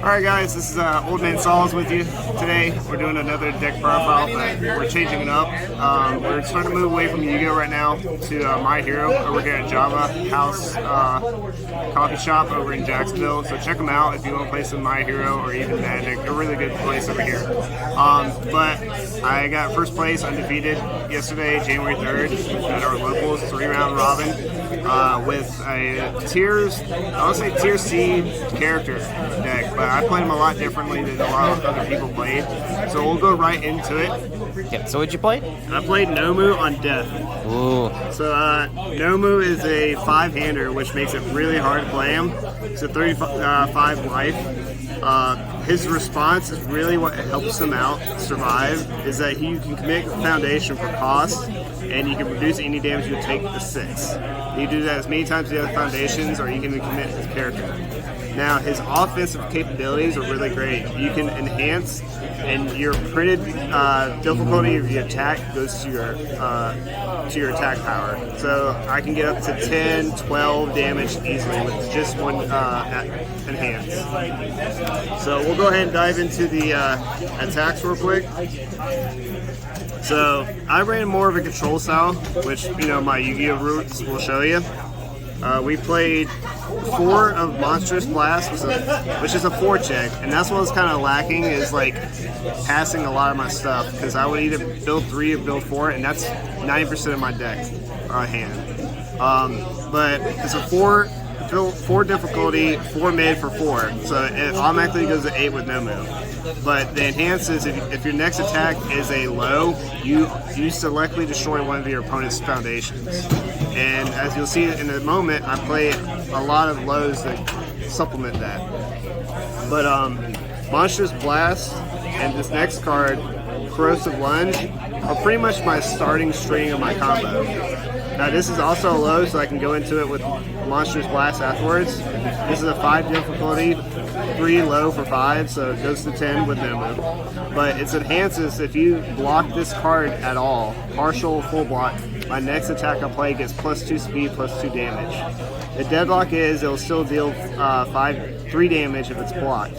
Alright guys, this is Old Man Saul's with you today. We're doing another deck profile, but we're changing it up. We're starting to move away from Yu-Gi-Oh right now to My Hero over here at Java House Coffee Shop over in Jacksonville. So check them out if you want to play some My Hero or even Magic. They're a really good place over here. But I got first place Undefeated yesterday, January 3rd, at our locals 3-round robin with a Tier C character deck, but I played them a lot differently than a lot of other people played. So we'll go right into it. Yeah, so what'd you play? I played Nomu on Death. Ooh. So Nomu is a 5-hander, which makes it really hard to play him. It's a 35 life. His response is really what helps him out survive, is that you can commit Foundation for cost, and you can reduce any damage you take to 6. You do that as many times as the other Foundations, or you can commit his character. Now, his offensive capabilities are really great. You can enhance, and your printed difficulty of your attack goes to your attack power. So I can get up to 10, 12 damage easily with just one enhance. So we'll go ahead and dive into the attacks real quick. So I ran more of a control style, which my Yu-Gi-Oh roots will show you. We played 4 of Monstrous Blast, which is a 4-check, and that's what was kind of lacking, is like passing a lot of my stuff, because I would either build 3 or build 4, and that's 90% of my deck hand. But it's a 4 difficulty, 4 mid for 4, so it automatically goes to 8 with Nomu. But the enhance is if your next attack is a low, you selectively destroy one of your opponent's foundations. And as you'll see in a moment, I play a lot of lows that supplement that. But Monstrous Blast and this next card, Corrosive Lunge, are pretty much my starting string of my combo. Now this is also a low, so I can go into it with Monstrous Blast afterwards. This is a 5 difficulty, 3 low for 5, so it goes to 10 with Nomu. But its enhances, if you block this card at all, partial, full block, my next attack I play gets +2 speed, +2 damage. The deadlock is it'll still deal 3 damage if it's blocked.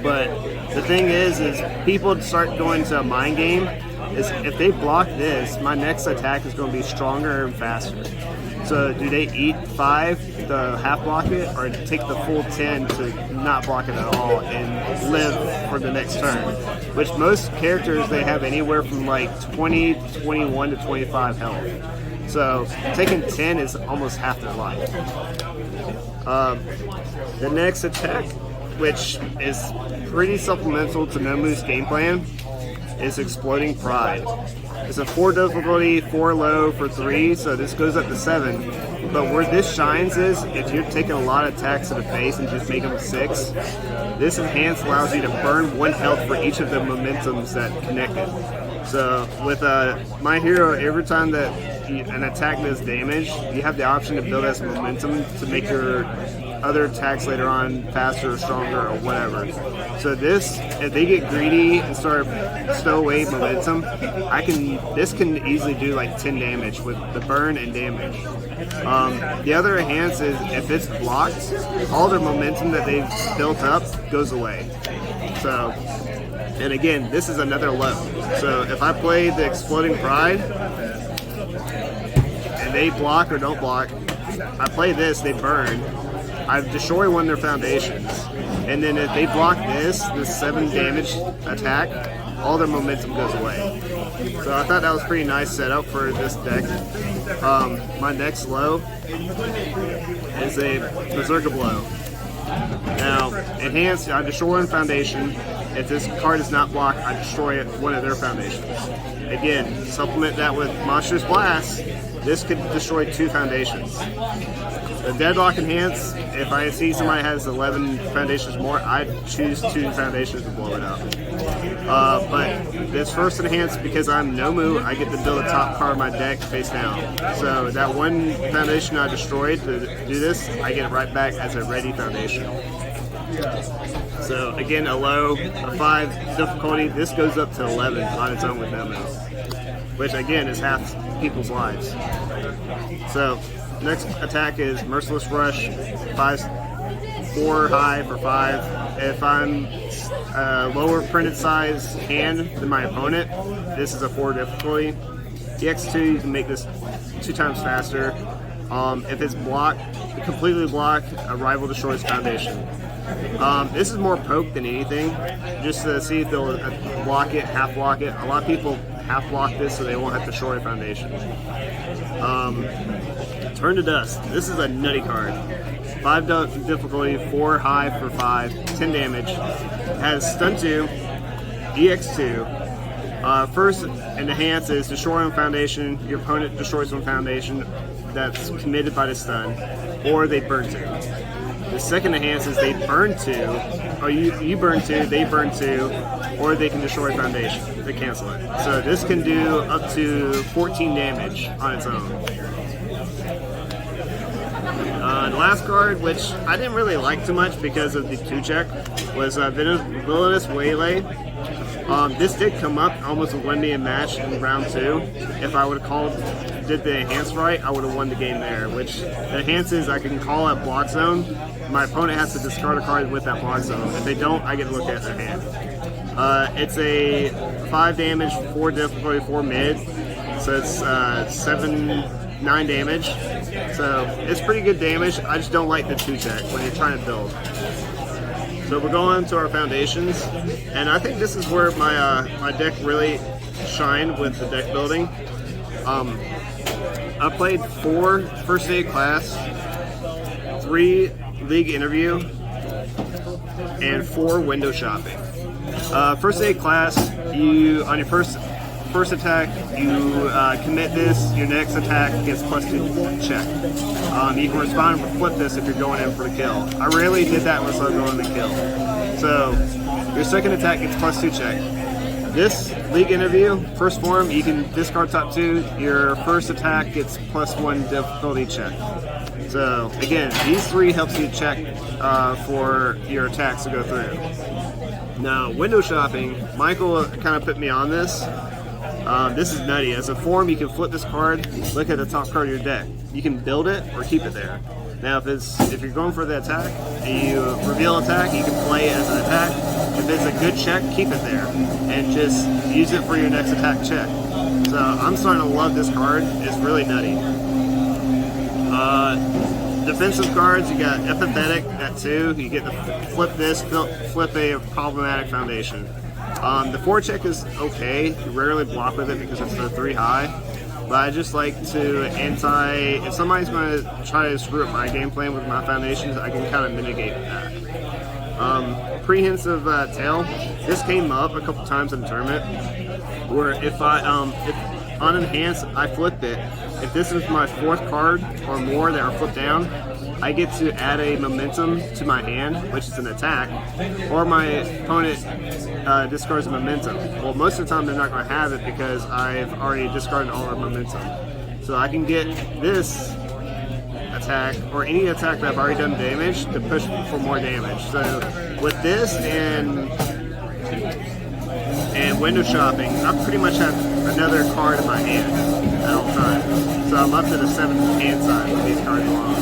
But the thing is people start going to a mind game. Is if they block this, my next attack is going to be stronger and faster. So do they eat 5 to half block it, or take the full 10 to not block it at all and live for the next turn? Which most characters, they have anywhere from like 20, 21 to 25 health. So taking 10 is almost half their life. The next attack, which is pretty supplemental to Nomu's game plan, is Exploding Pride. It's a 4 difficulty, 4 low for 3, so this goes up to 7. But where this shines is if you're taking a lot of attacks to the face and just make them 6, this enhance allows you to burn 1 health for each of the momentums that connect it. So with My Hero, every time that an attack does damage, you have the option to build as momentum to make your other attacks later on faster or stronger or whatever. So this, if they get greedy and start stow away momentum, this can easily do like 10 damage with the burn and damage. The other enhance is if it's blocked, all their momentum that they've built up goes away. So, and again, this is another low. So if I play the Exploding Pride and they block or don't block, I play this, they burn. I destroy one of their foundations, and then if they block this 7 damage attack, all their momentum goes away. So I thought that was pretty nice setup for this deck. My next low is a Berserker Blow. Now, enhanced, I destroy one foundation. If this card is not blocked, I destroy one of their foundations. Again, supplement that with Monstrous Blast. This could destroy 2 foundations. The Deadlock enhance, if I see somebody has 11 foundations more, I choose 2 foundations to blow it up. But this first enhance, because I'm Nomu, I get to build a top card of my deck face down. So that 1 foundation I destroyed to do this, I get it right back as a ready foundation. So again, a low, a 5 difficulty, this goes up to 11 on its own with Nomu, which again is half people's lives. So next attack is Merciless Rush, 5 4 high for 5. If I'm lower printed size hand than my opponent, this is a 4 difficulty. EX2, you can make this 2 times faster. If it's blocked, completely blocked, a rival destroys foundation. This is more poke than anything, just to see if they'll block it, half block it. A lot of people half block this so they won't have to destroy foundation. Turn to Dust. This is a nutty card. 5 difficulty, 4 high for 5, 10 damage. Has stun 2, EX2. First enhance is destroy one foundation. Your opponent destroys one foundation that's committed by the stun, or they burn 2. The second enhance is they burn 2, or you burn 2, they burn 2, or they can destroy foundation. They cancel it. So this can do up to 14 damage on its own. The last card, which I didn't really like too much because of the 2-check, was Villainous Waylay. This did come up, almost won me a match in round 2. If I would have did the enhance right, I would have won the game there, which the enhance is I can call out block zone. My opponent has to discard a card with that block zone. If they don't, I get to look at their hand. It's a 5 damage, 4 difficulty, 4 mid, so it's 9 damage. So it's pretty good damage. I just don't like the 2-check when you're trying to build. So we're going to our foundations, and I think this is where my deck really shined with the deck building. I played 4 first aid class, 3 league interview, and 4 window shopping. First aid class, you on your first attack, you commit this, your next attack gets +2 check. You can respond and flip this if you're going in for the kill. I rarely did that unless I was going to kill. So your second attack gets +2 check. This league interview, first form, you can discard top 2, your first attack gets +1 difficulty check. So again, these 3 helps you check for your attacks to go through. Now, window shopping, Michael kind of put me on this. This is nutty. As a form, you can flip this card, look at the top card of your deck. You can build it or keep it there. Now, if you're going for the attack and you reveal attack, you can play it as an attack. If it's a good check, keep it there and just use it for your next attack check. So I'm starting to love this card. It's really nutty. Defensive cards, you got Empathetic at 2. You get to flip this, flip a problematic foundation. The 4-check is okay. You rarely block with it because it's a 3 high. But I just like to if somebody's going to try to screw up my game plan with my foundations, I can kind of mitigate that. Prehensive tail. This came up a couple times in the tournament where if on enhance I flip it, if this is my 4th card or more that are flipped down, I get to add a momentum to my hand, which is an attack, or my opponent discards a momentum. Well, most of the time they're not going to have it because I've already discarded all their momentum. So I can get this attack, or any attack that I've already done damage, to push for more damage. So with this and window shopping, I pretty much have another card in my hand at all times. So I'm up to the 7th hand side with these cards along.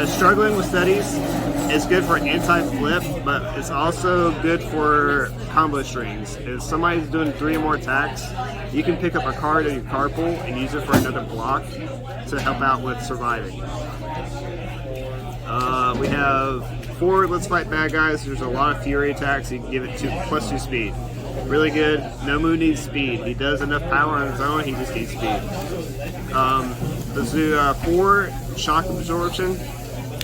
Struggling with studies is good for anti-flip, but it's also good for combo strings. If somebody's doing 3 or more attacks, you can pick up a card in your card pool and use it for another block to help out with surviving. We have 4 Let's Fight Bad Guys. There's a lot of fury attacks. You can give it +2 speed. Really good. Nomu needs speed. He does enough power on his own, he just needs speed. Let's do 4 shock absorption.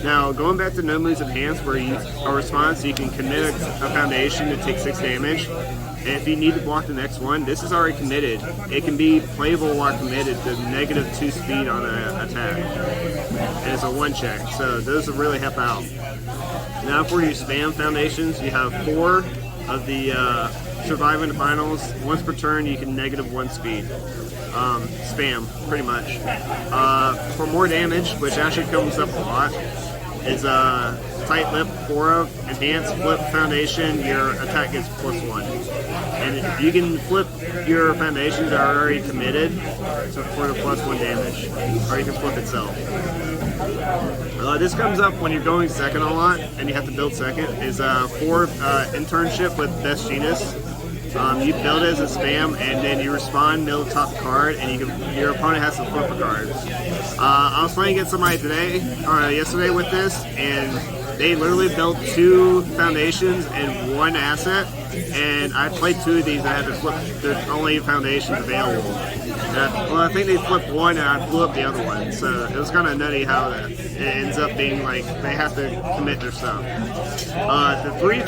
Now, going back to Nomu's enhance, where you are response, you can commit a foundation to take 6 damage. And if you need to block the next one, this is already committed. It can be playable while committed to -2 speed on an attack. And it's a 1-check, so those will really help out. Now for your spam foundations, you have 4 of the surviving the finals. Once per turn, you can -1 speed. Spam, pretty much. For more damage, which actually comes up a lot, is tight lip, 4 of, enhance, flip foundation, your attack gets +1. And you can flip your foundations that are already committed for the +1 damage, or you can flip itself. This comes up when you're going second a lot and you have to build second. Is 4 internship with Best Genius. You build it as a spam, and then you respawn, middle top card, and your opponent has to flip a card. I was playing against somebody yesterday with this, and they literally built 2 foundations and 1 asset, and I played 2 of these. I had to flip the only foundations available. Well, I think they flipped 1 and I blew up the other one, so it was kind of nutty how it ends up being like they have to commit their stuff. The 3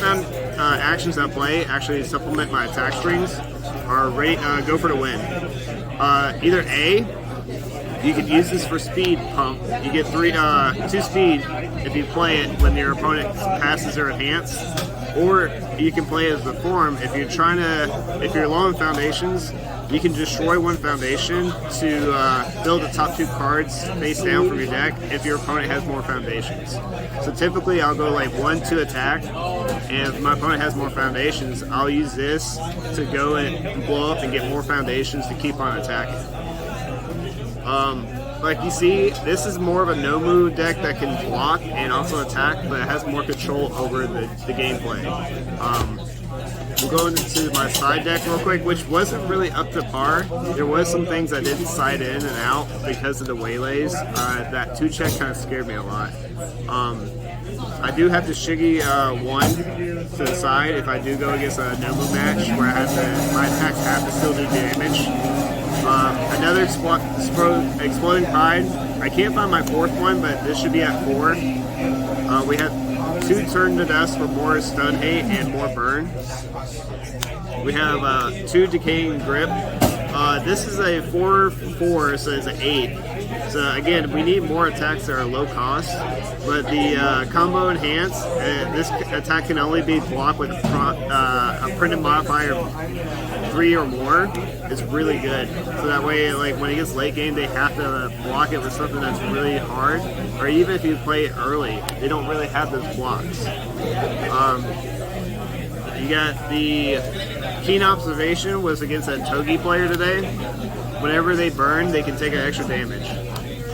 actions I play actually supplement my attack strings are go for the win. Either A, you could use this for speed pump. You get 2 speed if you play it when your opponent passes their enhance, or you can play it as the form if you're low on foundations. You can destroy 1 foundation to build the top 2 cards face down from your deck if your opponent has more foundations. So typically I'll go like 1 to attack, and if my opponent has more foundations, I'll use this to go and blow up and get more foundations to keep on attacking. Like you see, this is more of a Nomu deck that can block and also attack, but it has more control over the gameplay. We'll go into my side deck real quick, which wasn't really up to par. There was some things I didn't side in and out because of the waylays. That 2-check kind of scared me a lot. I do have the Shiggy 1 to the side if I do go against a Nomu match where my attacks have to still do damage. Another Exploding Pride. I can't find my 4th one, but this should be at 4. We have 2 Turn to Dust for more stun hate and more burn. We have 2 Decaying Grip. This is a 4/4, so it's an 8. So again, we need more attacks that are low cost, but the combo enhance, this attack can only be blocked with a printed modifier 3 or more. It's really good. So that way, like when it gets late game, they have to block it with something that's really hard, or even if you play it early, they don't really have those blocks. You got the Keen Observation was against that Togi player today. Whenever they burn, they can take an extra damage.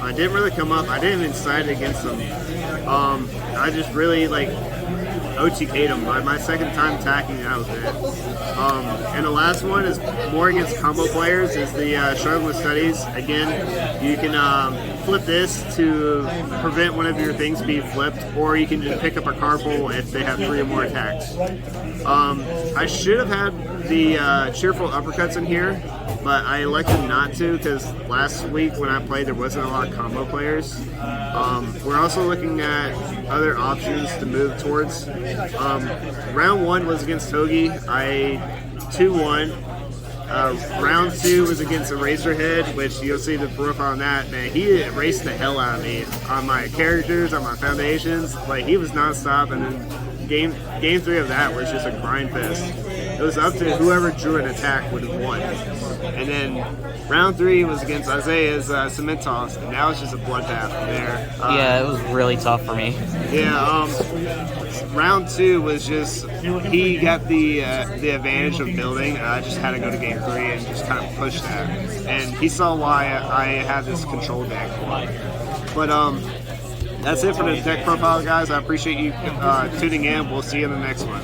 I didn't really come up. I didn't even side against them. I just really like OTK'd them. My second time attacking, that was it. And the last one is more against combo players. Is the Struggling with Studies. Again, you can flip this to prevent one of your things being flipped, or you can just pick up a card pool if they have 3 or more attacks. I should have had the Cheerful Uppercuts in here, but I elected not to because last week when I played there wasn't a lot of combo players. We're also looking at other options to move towards. Round 1 was against Togi. I 2-1. Round 2 was against Eraserhead, which you'll see the profile on that. Man, he erased the hell out of me on my characters, on my foundations. Like, he was nonstop, and then game 3 of that was just a grind fest. It was up to whoever drew an attack would have won. And then round 3 was against Isaiah's Cement Toss, and that was just a bloodbath from there. Yeah, it was really tough for me. Yeah, round 2 was just, he got the advantage of building. I just had to go to game 3 and just kind of push that. And he saw why I had this control deck. But that's it for the deck profile, guys. I appreciate you tuning in. We'll see you in the next one.